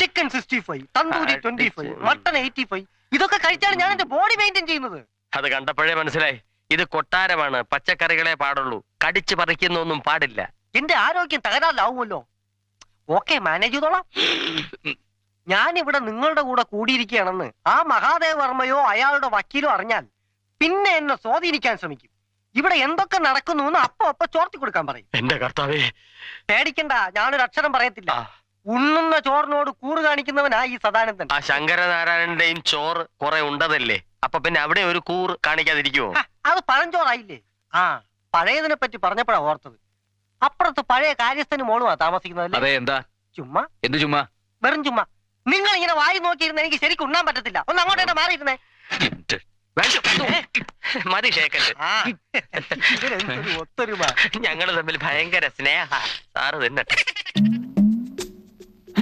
Chicken 65, tandoori 25, mutton 85. ഇതൊക്കെ കഴിച്ചാണ് ഞാൻ എന്റെ ബോഡി മെയിൻറ്റെയിൻ ചെയ്യുന്നത്. അത് കണ്ടപ്പോഴേ മനസ്സിലായി, ഇത് കൊട്ടാരമാണ്, പച്ചക്കറികളെ പാടുള്ളൂ, കടിച്ചു പറിക്കുന്നൊന്നും പാടില്ല. എന്റെ ആരോഗ്യം തകരാറിലാവുമല്ലോ. ഓക്കെ, മാനേജ് ചെയ്തോളാം. ഞാനിവിടെ നിങ്ങളുടെ കൂടെ കൂടിയിരിക്കുകയാണെന്ന് ആ മഹാദേവ വർമ്മയോ അയാളുടെ വക്കീലോ അറിഞ്ഞാൽ പിന്നെ എന്നെ സ്വാധീനിക്കാൻ ശ്രമിക്കും. ഇവിടെ എന്തൊക്കെ നടക്കുന്നു എന്ന് അപ്പൊ ചോർത്തി കൊടുക്കാൻ പറയും. എന്റെ കർത്താവേ, പേടിക്കണ്ട, ഞാനൊരു അക്ഷരം പറയത്തില്ല. ഉണ്ണുന്ന ചോറിനോട് കൂറ് കാണിക്കുന്നവനാ ഈ സദാനന്ദൻ. ആ ശങ്കരനാരായണന്റെയും ചോറ് കുറെ ഉണ്ടതല്ലേ, അപ്പൊ പിന്നെ അവിടെ ഒരു കൂറ് കാണിക്കാതിരിക്കുമോ? അത് പഴഞ്ചോറായില്ലേ? ആ, പഴയതിനെ പറ്റി പറഞ്ഞപ്പോഴാ ഓർത്തത്. അപ്പുറത്ത് പഴയ കാര്യസ്ഥന് മോളുമാ താമസിക്കുന്നതല്ലേ? എന്താ ചുമ്മാ? എന്ത് ചുമ്മാ? വെറും ചുമ്മാ. നിങ്ങൾ ഇങ്ങനെ വായി നോക്കിയിരുന്ന എനിക്ക് ശരിക്കും ഉണ്ണാൻ പറ്റത്തില്ല. ഒന്ന് അങ്ങോട്ടേക്ക് മാറിയിരുന്നേ. മതി ഷേക്കറ്റ്. ഒത്തൊരുമ. ഞങ്ങള് തമ്മിൽ ഭയങ്കര സ്നേഹ. സാറ് തിന്നട്ടെ.